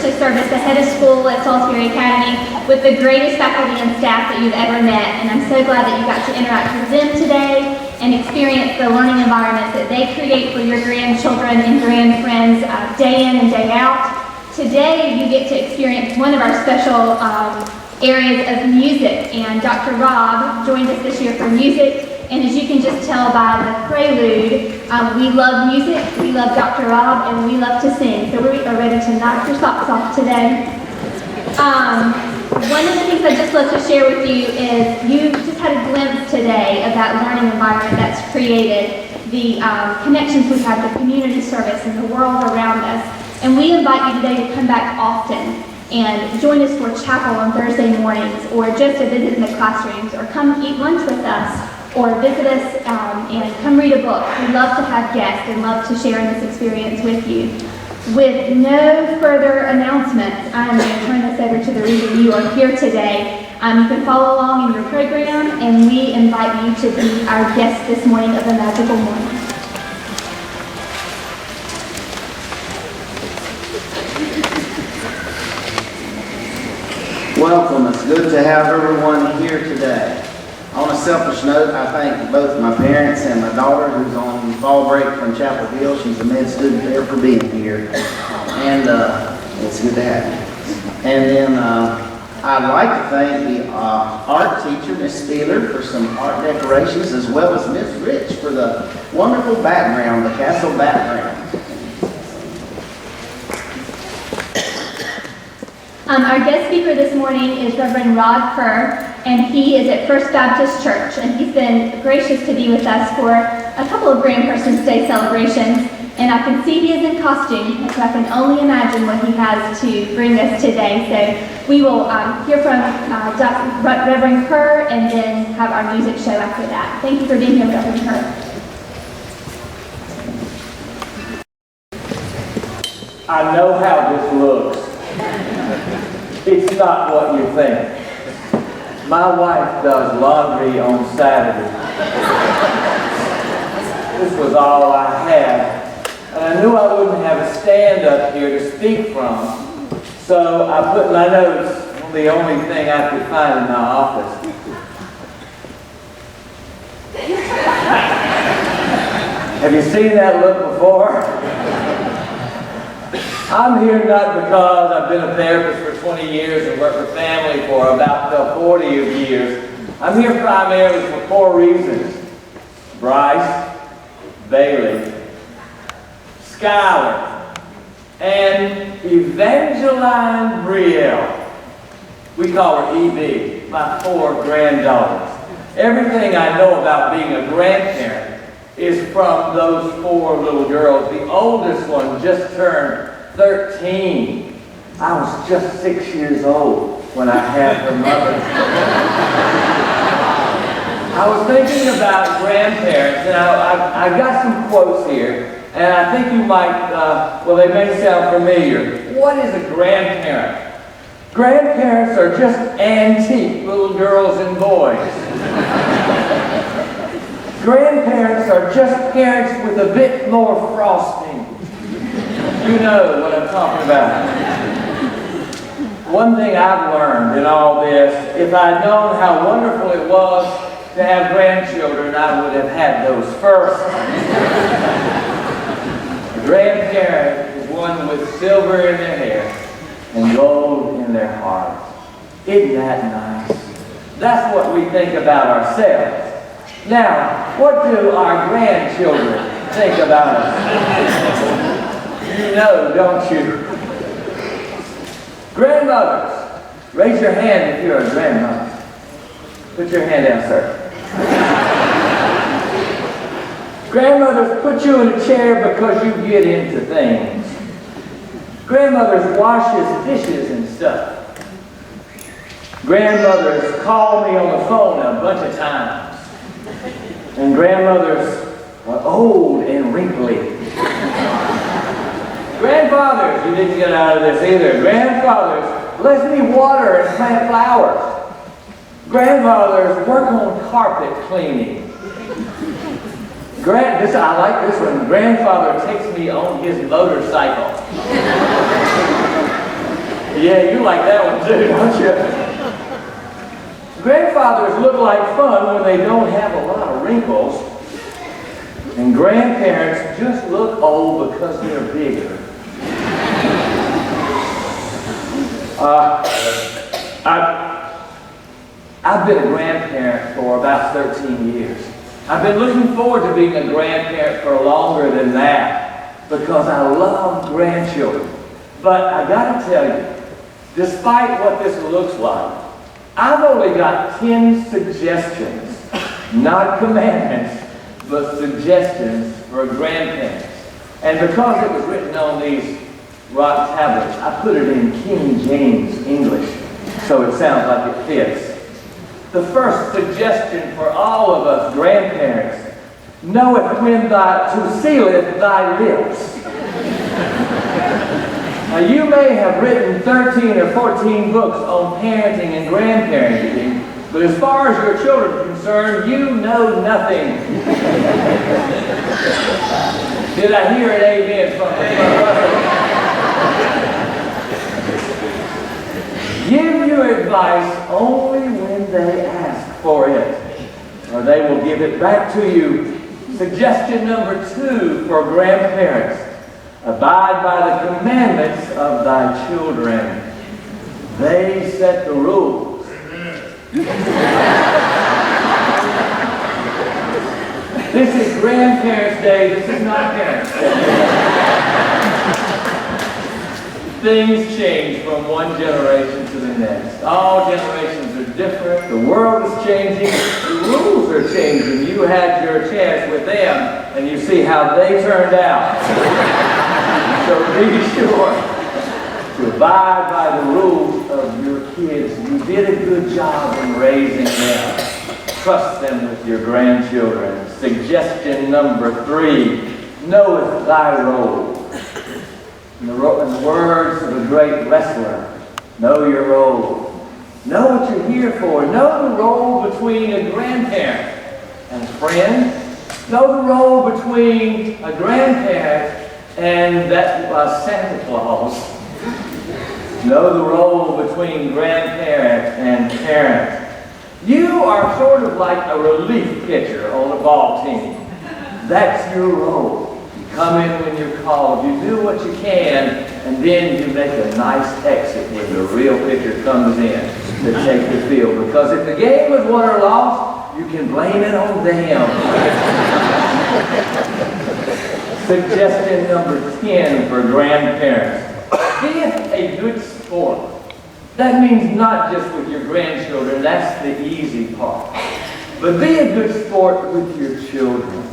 privileged to serve as the head of school at Salisbury Academy with the greatest faculty and staff that you've ever met, and I'm so glad that you got to interact with them today and experience the learning environments that they create for your grandchildren and grandfriends day in and day out. Today, you get to experience one of our special areas of music, and Dr. Rob joined us this year for music. And as you can just tell by the prelude, we love music, we love Dr. Rob, and we love to sing. So we are ready to knock your socks off today. One of the things I'd just love to share with you is you just had a glimpse today of that learning environment that's created, the connections we've had, the community service, and the world around us. And we invite you today to come back often and join us for chapel on Thursday mornings, or just to visit in the classrooms, or come eat lunch with us, or visit us and come read a book. We love to have guests and love to share this experience with you. With no further announcements, I'm going to turn this over to the reason you are here today. You can follow along in your program, and we invite you to be our guest this morning of the Magical Morning. Welcome. It's good to have everyone here today. On a selfish note, I thank both my parents and my daughter, who's on fall break from Chapel Hill. She's a med student there, for being here. And it's good to have you. And then I'd like to thank the art teacher, Miss Steeler, for some art decorations, as well as Miss Rich for the wonderful background, the castle background. Our guest speaker this morning is Reverend Rod Kerr, and he is at First Baptist Church, and he's been gracious to be with us for a couple of Grandpersons Day celebrations, and I can see he is in costume, so I can only imagine what he has to bring us today. So we will hear from Reverend Kerr and then have our music show after that. Thank you for being here, Reverend Kerr. I know how this looks. It's not what you think. My wife does laundry on Saturday. This was all I had. And I knew I wouldn't have a stand up here to speak from. So I put my notes on the only thing I could find in my office. Have you seen that look before? I'm here not because I've been a therapist for 20 years and worked with family for about 40 years. I'm here primarily for 4 reasons. Bryce, Bailey, Skylar, and Evangeline Brielle. We call her EB, my 4 granddaughters. Everything I know about being a grandparent is from those 4 little girls. The oldest one just turned 13. I was just 6 years old when I had her mother. I was thinking about grandparents, and I got some quotes here, and I think you might, well, they may sound familiar. What is a grandparent? Grandparents are just antique little girls and boys. Grandparents are just parents with a bit more frosting. You know what I'm talking about. One thing I've learned in all this, if I'd known how wonderful it was to have grandchildren, I would have had those first. A grandparent is one with silver in their hair and gold in their hearts. Isn't that nice? That's what we think about ourselves. Now, what do our grandchildren think about us? You know, don't you? Grandmothers, raise your hand if you're a grandmother. Put your hand down, sir. Grandmothers put you in a chair because you get into things. Grandmothers washes dishes and stuff. Grandmothers call me on the phone a bunch of times. And grandmothers are old and wrinkly. Grandfathers, you didn't get out of this either. Grandfathers, let me water and plant flowers. Grandfathers, work on carpet cleaning. I like this one. Grandfather takes me on his motorcycle. Yeah, you like that one too, don't you? Grandfathers look like fun when they don't have a lot of wrinkles. And grandparents just look old because they're bigger. I've been a grandparent for about 13 years. I've been looking forward to being a grandparent for longer than that because I love grandchildren. But I gotta tell you, despite what this looks like, I've only got 10 suggestions, not commandments, but suggestions for grandparents. And because it was written on these rock tablets, I put it in King James English, so it sounds like it fits. The first suggestion for all of us grandparents: knoweth when to sealeth thy lips. Now you may have written 13 or 14 books on parenting and grandparenting, but as far as your children are concerned, you know nothing. Did I hear an amen from my brother? Give your advice only when they ask for it, or they will give it back to you. Suggestion number 2 for grandparents: abide by the commandments of thy children. They set the rules. This is Grandparents' Day. This is not Parents' Day. Things change from one generation to the next. All generations are different. The world is changing. The rules are changing. You had your chance with them, and you see how they turned out. So be sure to abide by the rules of your kids. You did a good job in raising them. Trust them with your grandchildren. Suggestion number 3: knoweth thy role. In the words of a great wrestler, know your role. Know what you're here for. Know the role between a grandparent and a friend. Know the role between a grandparent and that Santa Claus. Know the role between grandparent and parent. You are sort of like a relief pitcher on a ball team. That's your role. You come in when you're called, you do what you can, and then you make a nice exit when the real pitcher comes in to take the field. Because if the game was won or lost, you can blame it on them. Suggestion number 10 for grandparents: be a good sport. That means not just with your grandchildren, that's the easy part. But be a good sport with your children.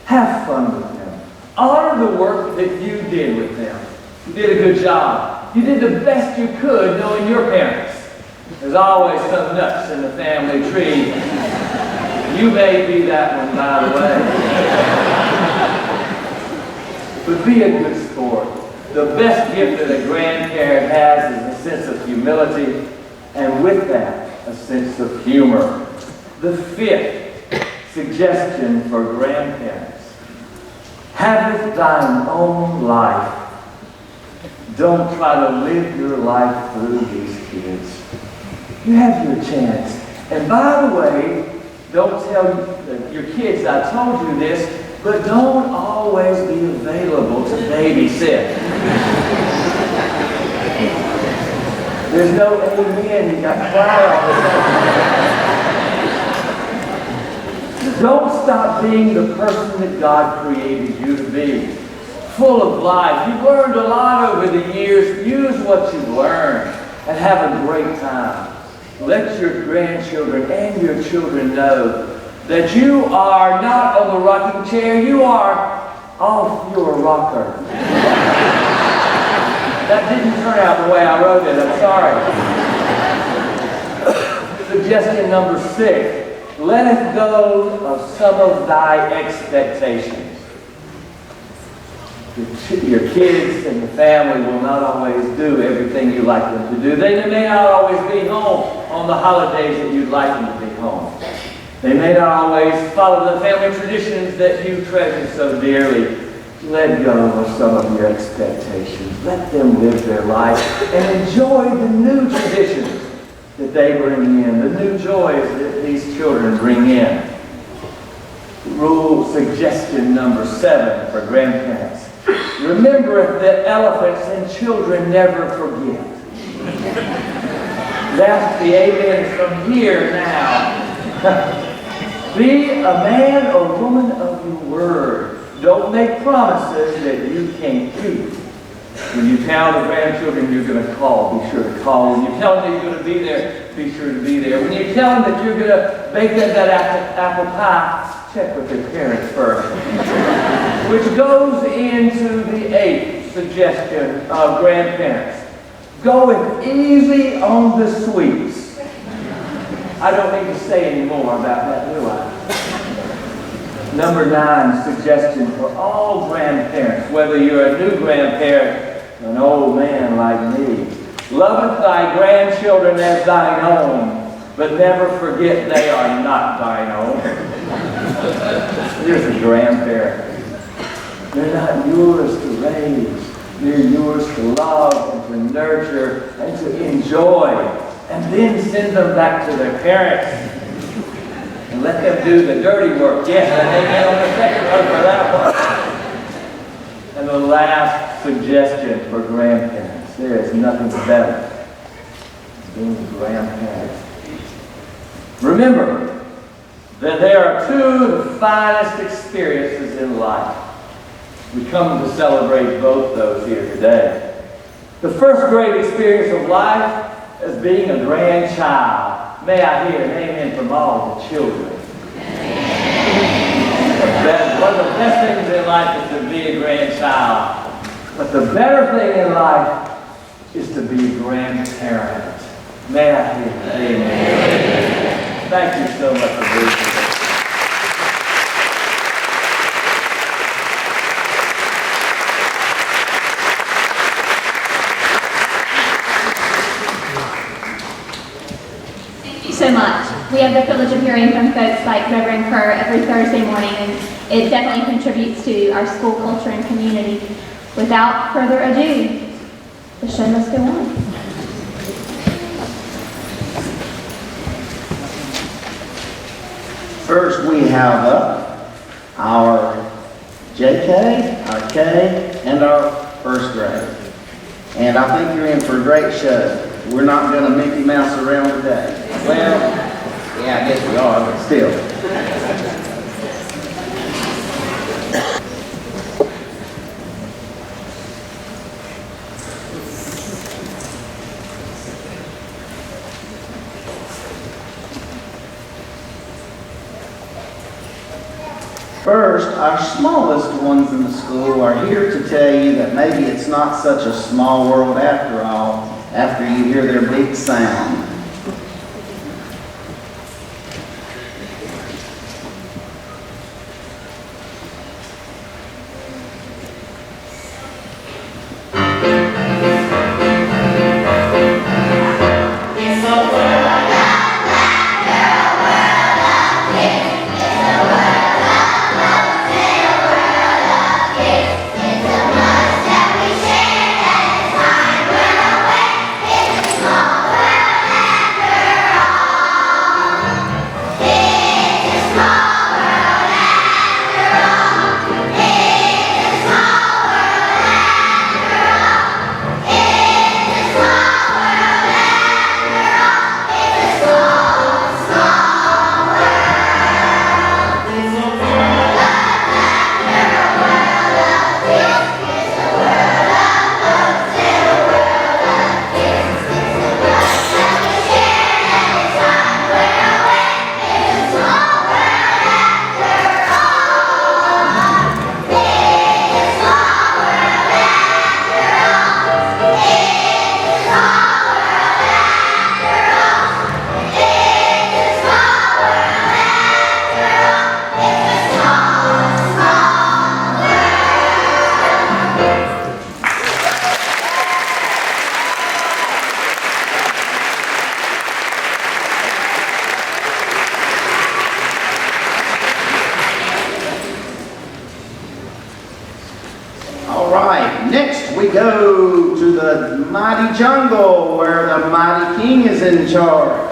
Have fun with them. Honor the work that you did with them. You did a good job. You did the best you could knowing your parents. There's always some nuts in the family tree. You may be that one, by the way. But be a good sport. The best gift that a grandparent has is a sense of humility, and with that, a sense of humor. The 5th suggestion for grandparents: have thine own life. Don't try to live your life through these kids. You have your chance. And by the way, don't tell your kids I told you this, but don't always be available to babysit. There's no amen, you got quiet all the time. Don't stop being the person that God created you to be. Full of life. You've learned a lot over the years. Use what you've learned and have a great time. Let your grandchildren and your children know that you are not on the rocking chair, you are off your rocker. That didn't turn out the way I wrote it, I'm sorry. Suggestion number 6, let go of some of thy expectations. Your kids and the family will not always do everything you like them to do. They may not always be home on the holidays that you'd like them to be home. They may not always follow the family traditions that you treasure so dearly. let go of some of your expectations. Let them live their life and enjoy the new traditions that they bring in, the new joys that these children bring in. Suggestion number 7 for grandparents. Remember that elephants and children never forget. That's the amen from here now. Be a man or woman of your word. Don't make promises that you can't keep. When you tell the grandchildren you're going to call, be sure to call. When you tell them that you're going to be there, be sure to be there. When you tell them that you're going to bake them that apple pie, check with their parents first. Which goes into the 8th suggestion of grandparents. Go easy on the sweets. I don't need to say any more about that, do I? Number 9 suggestion for all grandparents, whether you're a new grandparent or an old man like me. Loveth thy grandchildren as thine own, but never forget they are not thine own. Here's a grandparent. They're not yours to raise. They're yours to love and to nurture and to enjoy. And then send them back to their parents. And let them do the dirty work. Yes, and amen on the second one for that one. And the last suggestion for grandparents. There is nothing better than being grandparents. Remember that there are 2 of the finest experiences in life. We come to celebrate both those here today. The first great experience of life is being a grandchild. May I hear an amen from all the children. One of the best things in life is to be a grandchild. But the better thing in life is to be a grandparent. May I hear an amen. Thank you so much for being here. So much. We have the privilege of hearing from folks like Reverend Kerr every Thursday morning, and it definitely contributes to our school culture and community. Without further ado, the show must go on. First, we have up our JK, our K, and our first grade. And I think you're in for a great show. We're not going to Mickey Mouse around today. Well, yeah, I guess we are, but still. First, our smallest ones in the school are here to tell you that maybe it's not such a small world after all, after you hear their big sound. go to the mighty jungle where the mighty king is in charge.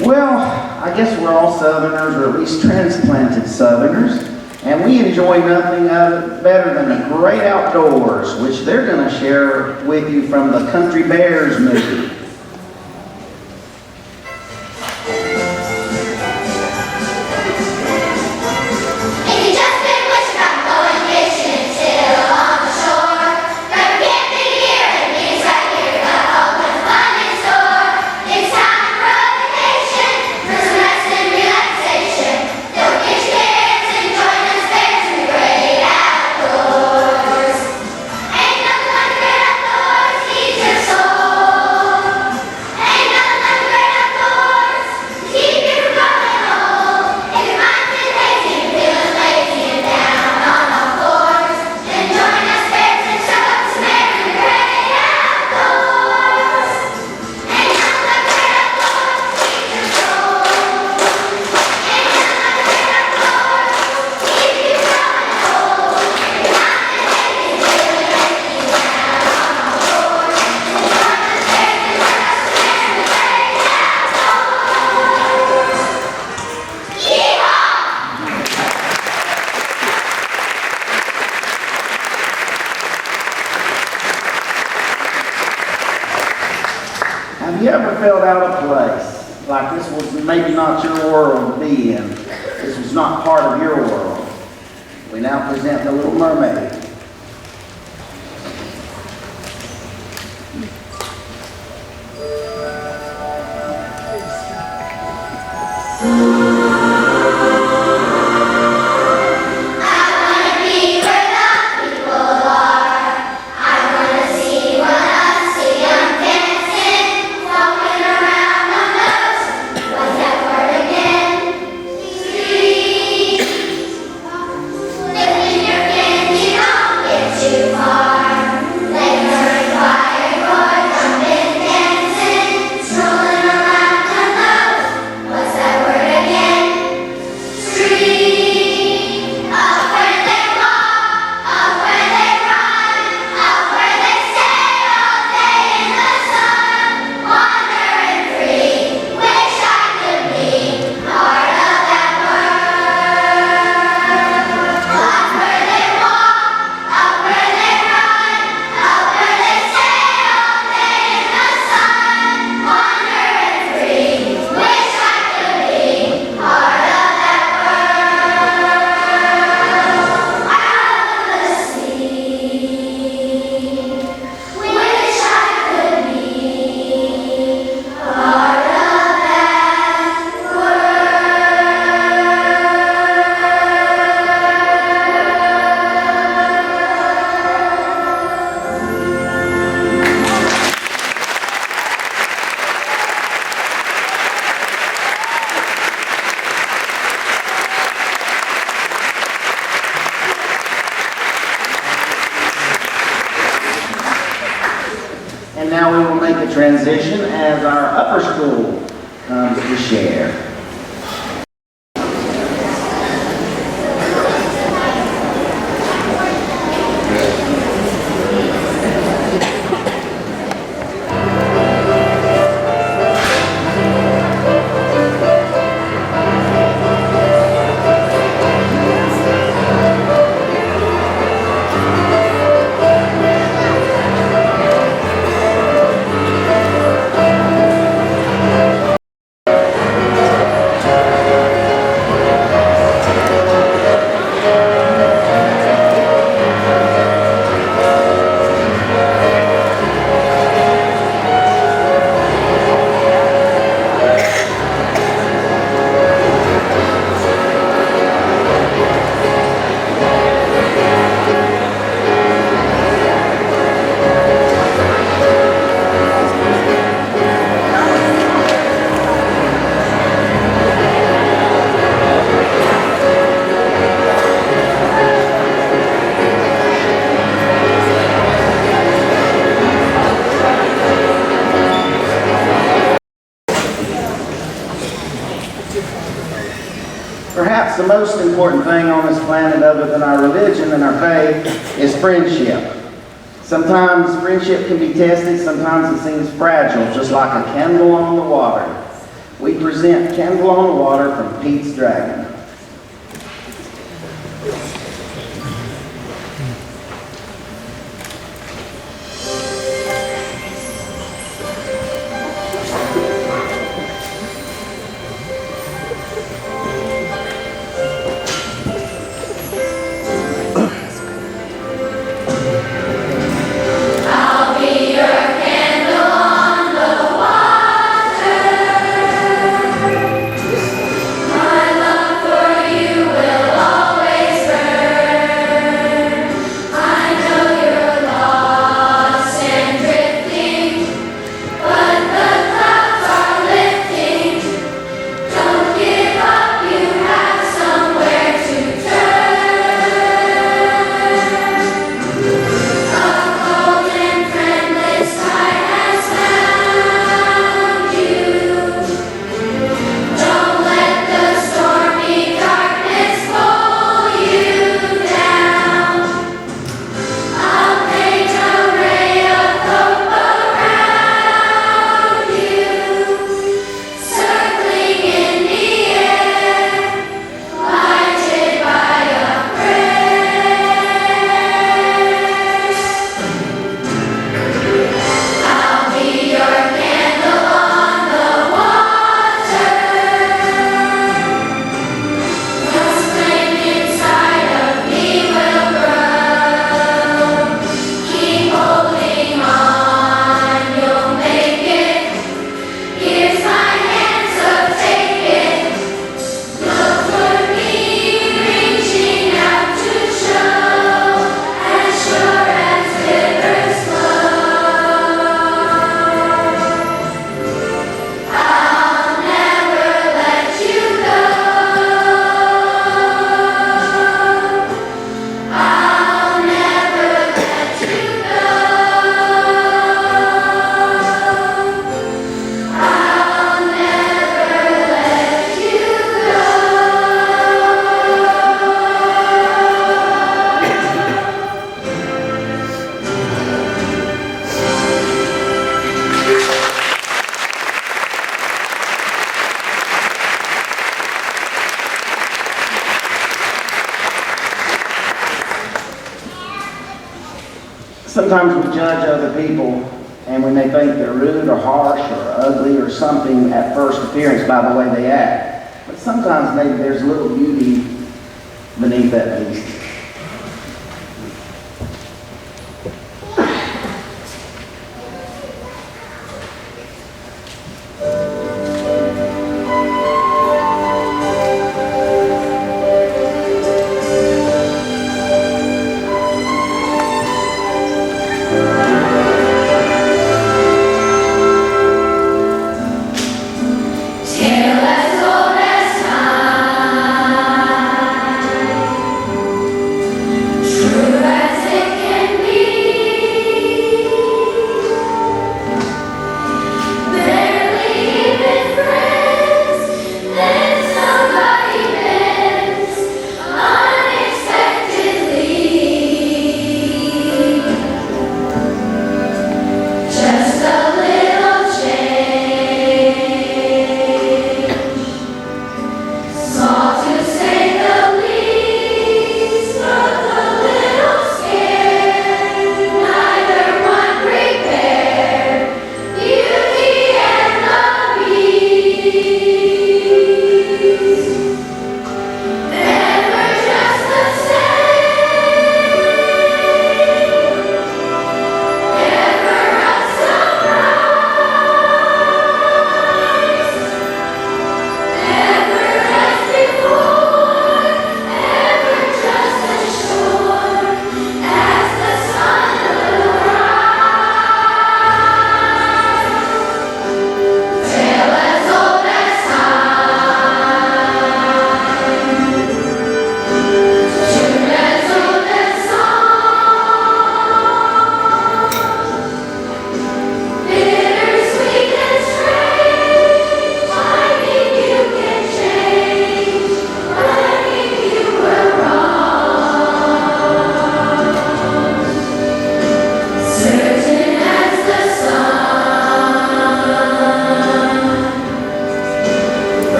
Well, I guess we're all Southerners, or at least transplanted Southerners, and we enjoy nothing better than the great outdoors, which they're going to share with you from the Country Bears movie. Have you ever felt out of place? Like this was maybe not your world to be in. This was not part of your world. We now present The Little Mermaid. Your candy now we will make a transition as our upper school comes to share. Perhaps the most important thing on this planet other than our religion and our faith is friendship. Sometimes friendship can be tested, sometimes it seems fragile, just like a candle on the water. We present Candle on the Water from Pete's Dragon. Sometimes we judge other people and we may think they're rude or harsh or ugly or something at first appearance by the way they act. But sometimes maybe there's a little beauty beneath that beauty.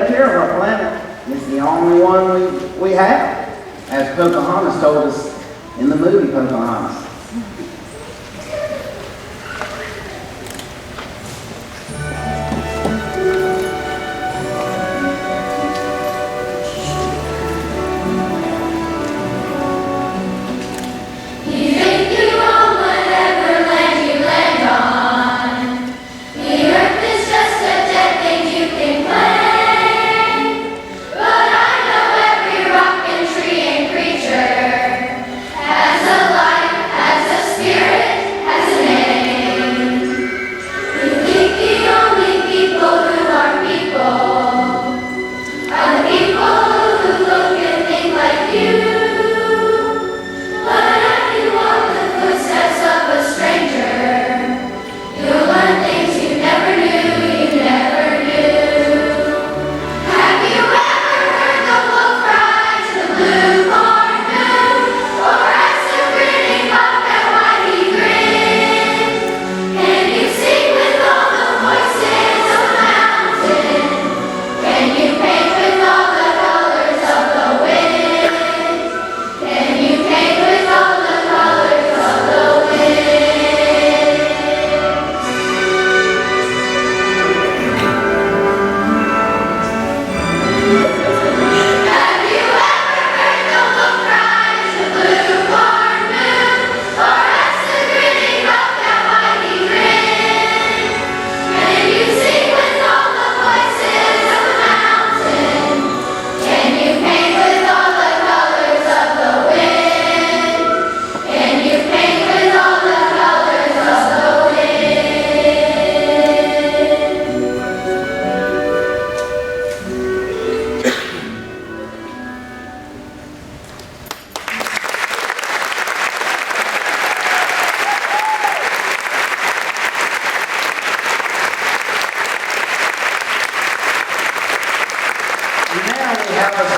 take care of our planet. It's the only one we have, as Pocahontas told us in the movie Pocahontas.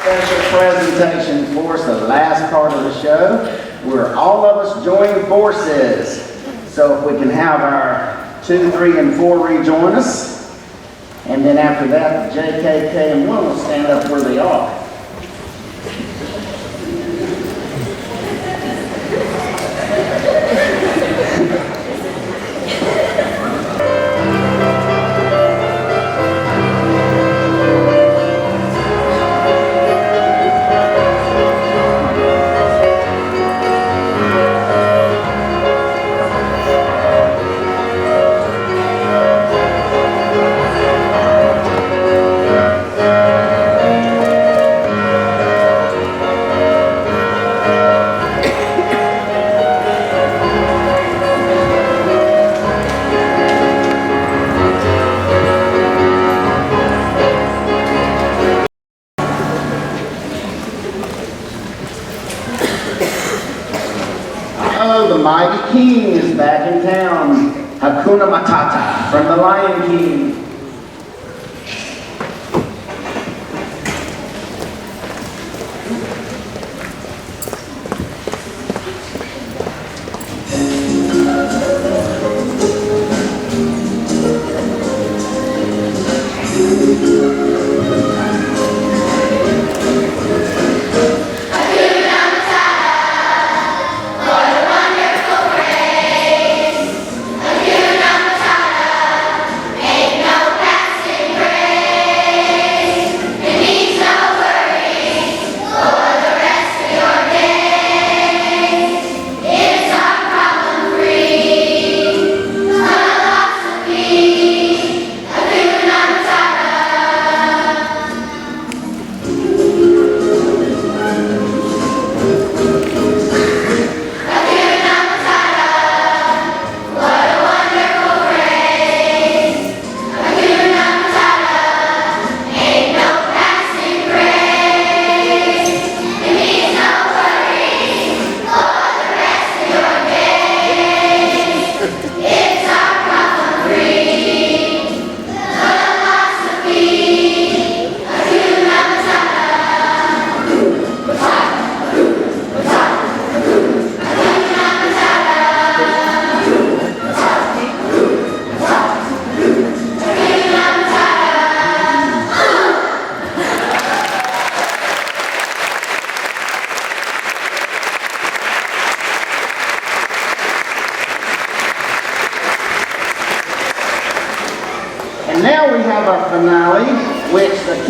Special presentation for us, the last part of the show, where all of us join forces. So if we can have our 2, 3, and 4 rejoin us, and then after that, the JKK and 1 will stand up where they are. The mighty king is back in town. Hakuna Matata from the Lion King. Make no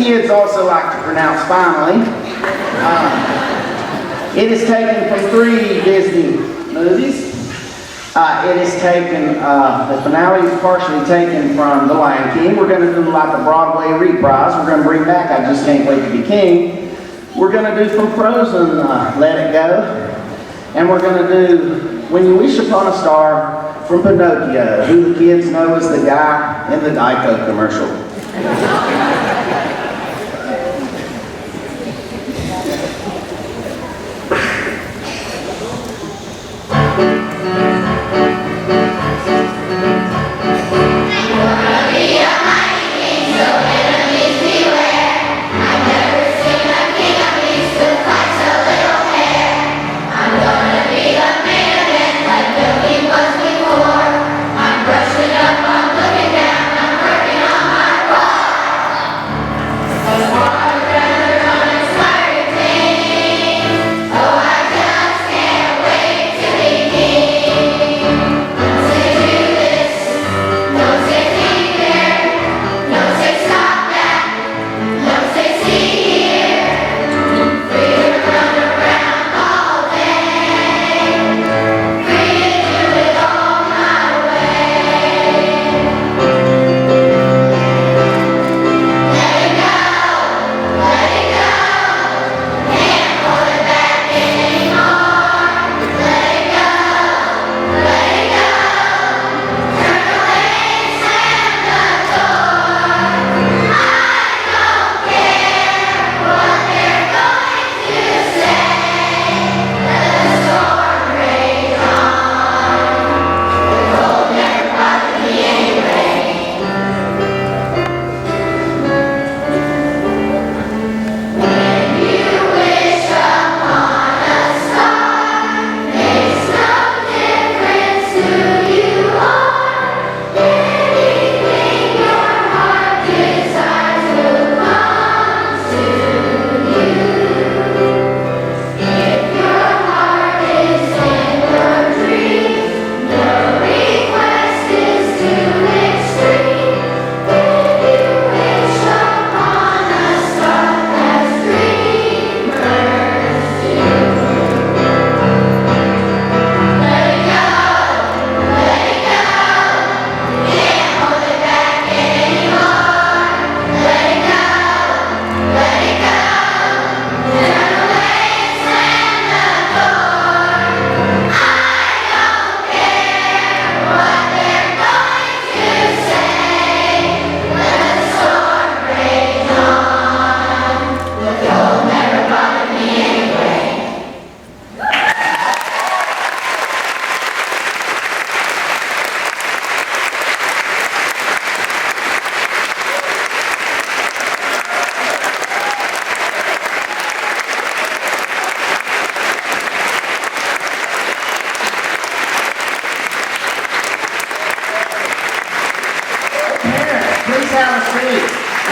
kids also like to pronounce finally. It is taken from 3 Disney movies. It is taken, the finale is partially taken from The Lion King. We're going to do like a Broadway reprise. We're going to bring back I Just Can't Wait to Be King. We're going to do from Frozen, Let It Go. And we're going to do When You Wish Upon a Star from Pinocchio, who the kids know is the guy in the Geico commercial.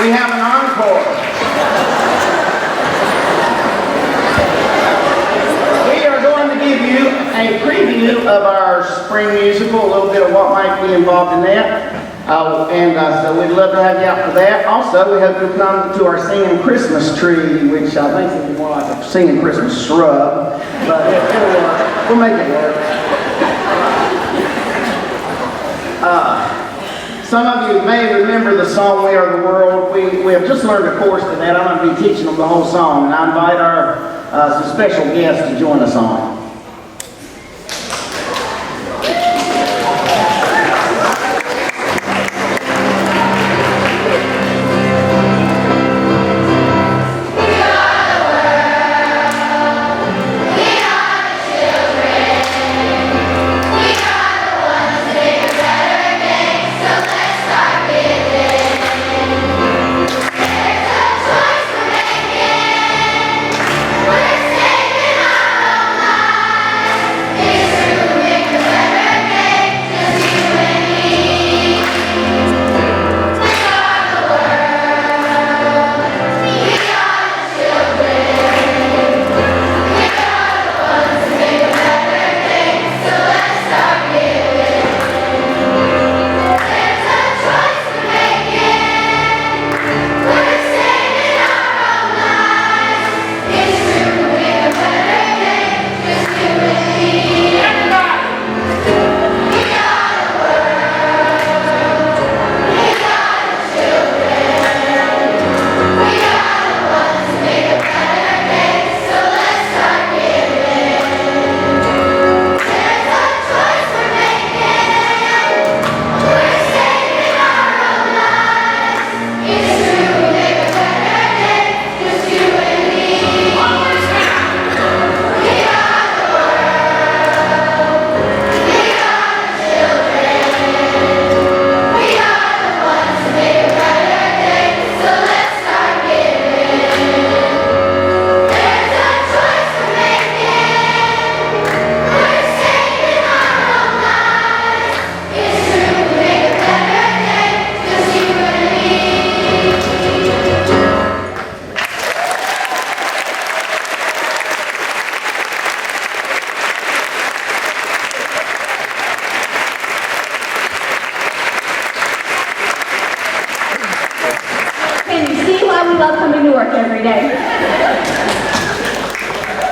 We have an encore. We are going to give you a preview of our spring musical, a little bit of what might be involved in that. So we'd love to have you out for that. Also, we hope you'll come to our singing Christmas tree, which I think is more like a singing Christmas shrub, but it'll work. We'll make it work. Some of you may remember the song We Are the World. We have just learned a chorus to that. I'm going to be teaching them the whole song, and I invite our some special guests to join us on it. We're saving our own lives.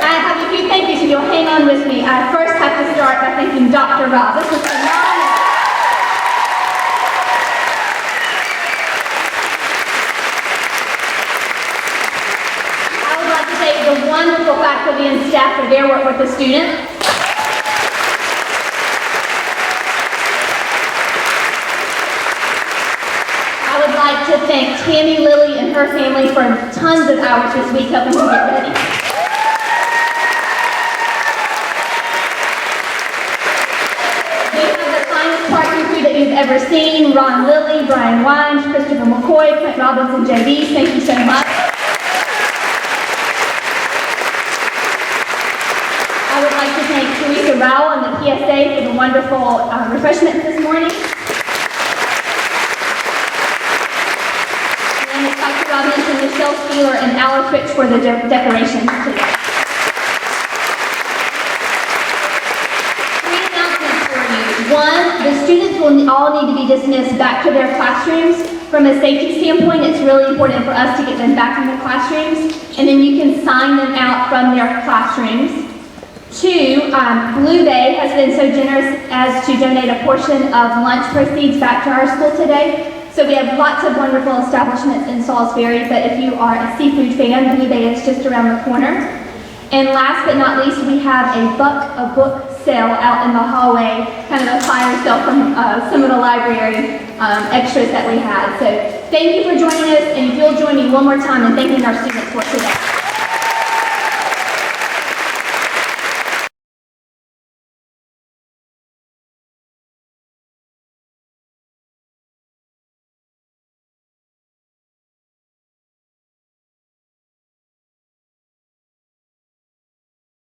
I have a few thank yous, if you'll hang on with me. I first have to start by thanking Dr. Rob. This was phenomenal. I would like to thank the wonderful faculty and staff for their work with the students. I would like to thank Tammy, Lily, and her family for tons of hours this week helping to get ready. We have the finest parking crew that you've ever seen. Ron Lilly, Brian Wines, Christopher McCoy, Clint Robinson, JD. Thank you so much. I would like to thank Teresa Rowell and the PSA for the wonderful refreshments this morning. And as Dr. Rob mentioned, Michelle Spieler and Alex Rich for the decorations today. Three announcements for you. One, the students will all need to be dismissed back to their classrooms. From a safety standpoint, it's really important for us to get them back in the classrooms, and then you can sign them out from their classrooms. Two, Blue Bay has been so generous as to donate a portion of lunch proceeds back to our school today. So we have lots of wonderful establishments in Salisbury, but if you are a seafood fan, Blue Bay is just around the corner. And last but not least, we have a buck a book sale out in the hallway, kind of a fire sale from some of the library extras that we had. So thank you for joining us, and if you'll join me one more time in thanking our students for today.